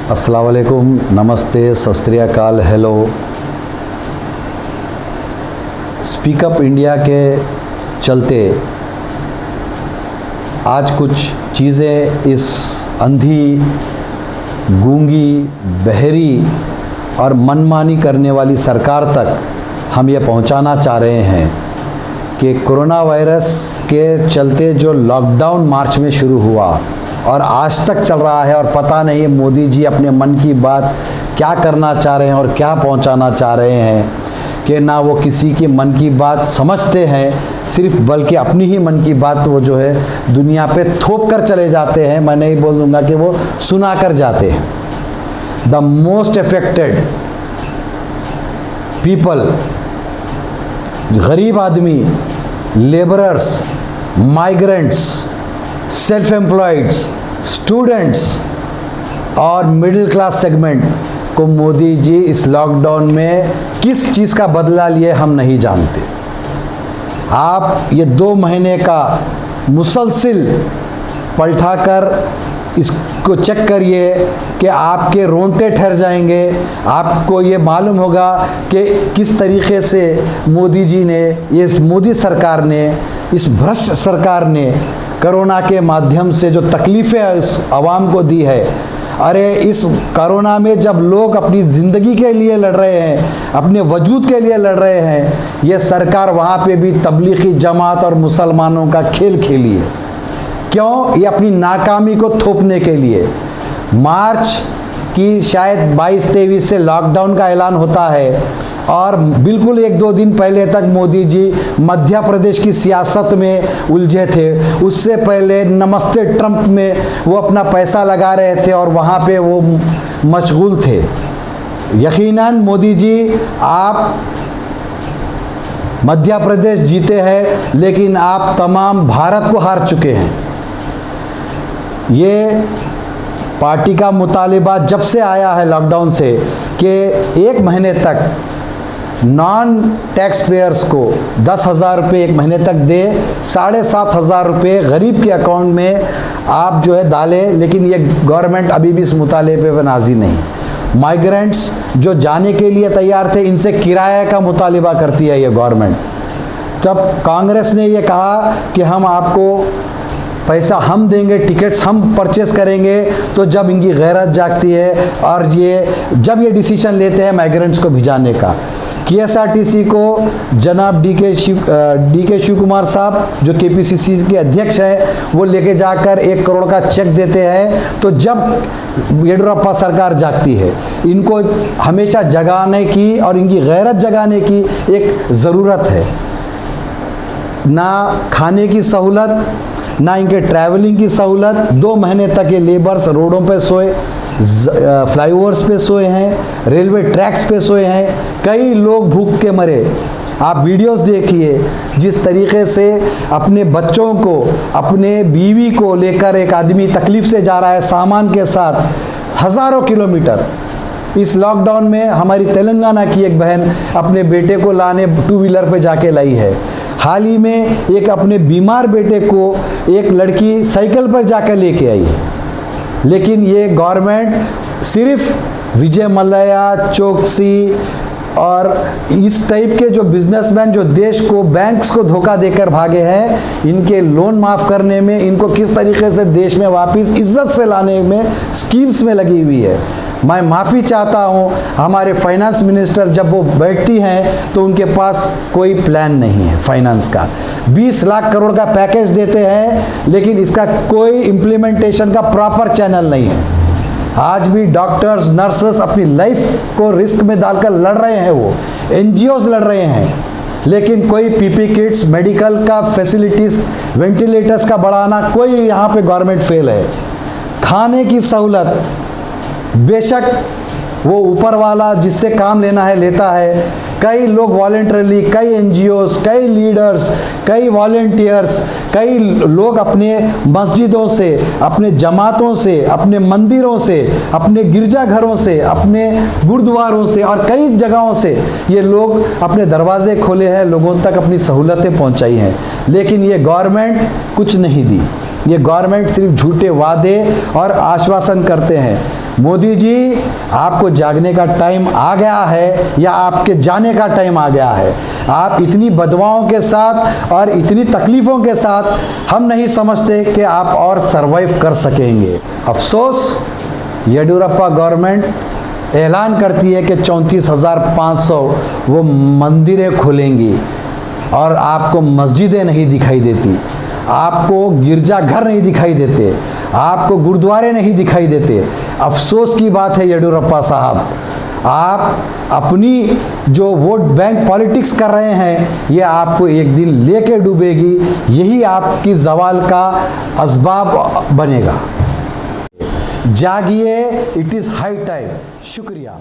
अस्सलाम वालेकुम, नमस्ते, सत श्री अकाल, हेलो। स्पीकअप इंडिया के चलते आज कुछ चीज़ें इस अंधी, गूंगी, बहरी और मनमानी करने वाली सरकार तक हम ये पहुंचाना चाह रहे हैं कि कोरोना वायरस के चलते जो लॉकडाउन मार्च में शुरू हुआ और आज तक चल रहा है, और पता नहीं मोदी जी अपने मन की बात क्या करना चाह रहे हैं और क्या पहुंचाना चाह रहे हैं कि ना वो किसी के मन की बात समझते हैं सिर्फ, बल्कि अपनी ही मन की बात वो जो है दुनिया पे थोप कर चले जाते हैं। मैं नहीं बोल दूंगा कि वो सुना कर जाते हैं। द मोस्ट अफेक्टेड पीपल, गरीब आदमी, लेबरर्स, माइग्रेंट्स, सेल्फ एम्प्लॉयड्स, स्टूडेंट्स और मिडिल क्लास सेगमेंट को मोदी जी इस लॉकडाउन में किस चीज़ का बदला लिए हम नहीं जानते। आप ये 2 महीने का मुसलसिल पलटाकर इसको चेक करिए कि आपके रोंगटे ठहर जाएंगे। आपको ये मालूम होगा कि किस तरीके से मोदी जी ने, ये मोदी सरकार ने, इस भ्रष्ट सरकार ने कोरोना के माध्यम से जो तकलीफ़ें इस आवाम को दी है। अरे इस कोरोना में जब लोग अपनी ज़िंदगी के लिए लड़ रहे हैं, अपने वजूद के लिए लड़ रहे हैं, ये सरकार वहाँ पे भी तबलीगी जमात और मुसलमानों का खेल खेली है। क्यों? ये अपनी नाकामी को थोपने के लिए। मार्च की शायद 22-23 से लॉकडाउन का ऐलान होता है और बिल्कुल 1-2 दिन पहले तक मोदी जी मध्य प्रदेश की सियासत में उलझे थे। उससे पहले नमस्ते ट्रंप में वो अपना पैसा लगा रहे थे और वहाँ पे वो मशगूल थे। यकीनन मोदी जी, आप मध्य प्रदेश जीते हैं, लेकिन आप तमाम भारत को हार चुके हैं। ये पार्टी का मुतालिबा जब से आया है लॉकडाउन से कि 1 महीने तक नॉन टैक्स पेयर्स को 10,000 रुपये 1 महीने तक दे, 7,500 रुपये गरीब के अकाउंट में आप जो है डालें, लेकिन ये गवर्नमेंट अभी भी इस मुतालिबे पर नाज़ी नहीं। माइग्रेंट्स जो जाने के लिए तैयार थे, इनसे किराए का मुतालिबा करती है ये गवर्नमेंट। जब कांग्रेस ने ये कहा कि हम आपको पैसा हम देंगे, टिकट्स हम परचेस करेंगे, तो जब इनकी गैरत जागती है और जब ये डिसीजन लेते हैं माइग्रेंट्स को भिजाने का। KSRTC को जनाब DK शिव कुमार साहब जो KPCC के अध्यक्ष हैं, वो लेके जाकर 1 करोड़ का चेक देते हैं। तो जब येडियुरप्पा सरकार जागती है, इनको हमेशा जगाने की और इनकी गैरत जगाने की एक ज़रूरत है। ना खाने की सहूलत, ना इनके ट्रैवलिंग की सहूलत। 2 महीने तक ये लेबर्स रोडों पे सोए, फ्लाईओवर्स पे सोए हैं, रेलवे ट्रैक्स पे सोए हैं। कई लोग भूख के मरे। आप वीडियोस देखिए जिस तरीके से अपने बच्चों को, अपने बीवी को लेकर एक आदमी तकलीफ़ से जा रहा है सामान के साथ, हज़ारों किलोमीटर। इस लॉकडाउन में हमारी तेलंगाना की एक बहन अपने बेटे को लाने 2 व्हीलर पे जाके लाई है। हाल ही में एक अपने बीमार बेटे को एक लड़की साइकिल पर जाकर लेके आई है। लेकिन ये गवर्नमेंट सिर्फ विजय मल्ल्या, चोकसी और इस टाइप के जो बिजनेसमैन जो देश को, बैंक्स को धोखा देकर भागे हैं, इनके लोन माफ़ करने में, इनको किस तरीके से देश में वापस इज्जत से लाने में स्कीम्स में लगी हुई है। मैं माफ़ी चाहता हूँ, हमारे फाइनेंस मिनिस्टर जब वो बैठती हैं तो उनके पास कोई प्लान नहीं है फाइनेंस का। 20 लाख करोड़ का पैकेज देते हैं, लेकिन इसका कोई इम्प्लीमेंटेशन का प्रॉपर चैनल नहीं है। आज भी डॉक्टर्स, नर्सेस अपनी लाइफ को रिस्क में डालकर लड़ रहे हैं, वो NGOs लड़ रहे हैं, लेकिन कोई PP किट्स, मेडिकल का फैसिलिटीज़, वेंटिलेटर्स का बढ़ाना, कोई यहाँ पे गवर्नमेंट फेल है। खाने की सहूलत, बेशक वो ऊपर वाला जिससे काम लेना है लेता है। कई लोग वॉलेंटरली, कई NGOs, कई लीडर्स, कई वॉलेंटियर्स, कई लोग अपने मस्जिदों से, अपने जमातों से, अपने मंदिरों से, अपने गिरजाघरों से, अपने गुरुद्वारों से और कई जगहों से ये लोग अपने दरवाजे खोले हैं, लोगों तक अपनी सहूलतें पहुंचाई हैं। लेकिन ये गवर्नमेंट कुछ नहीं दी। ये गवर्नमेंट सिर्फ झूठे वादे और आश्वासन करते हैं। मोदी जी, आपको जागने का टाइम आ गया है या आपके जाने का टाइम आ गया है। आप इतनी बदवाओं के साथ और इतनी तकलीफ़ों के साथ हम नहीं समझते कि आप और सरवाइव कर सकेंगे। अफसोस, येडियुरप्पा गवर्नमेंट ऐलान करती है कि 34,500 वो मंदिरें खुलेंगी और आपको मस्जिदें नहीं दिखाई देती, आपको गिरजाघर नहीं दिखाई देते, आपको गुरुद्वारे नहीं दिखाई देते। अफसोस की बात है येडियुरप्पा साहब, आप अपनी जो वोट बैंक पॉलिटिक्स कर रहे हैं, ये आपको एक दिन लेके डूबेगी, यही आपकी ज़वाल का असबाब बनेगा। जागिए, इट इज़ हाई टाइम। शुक्रिया।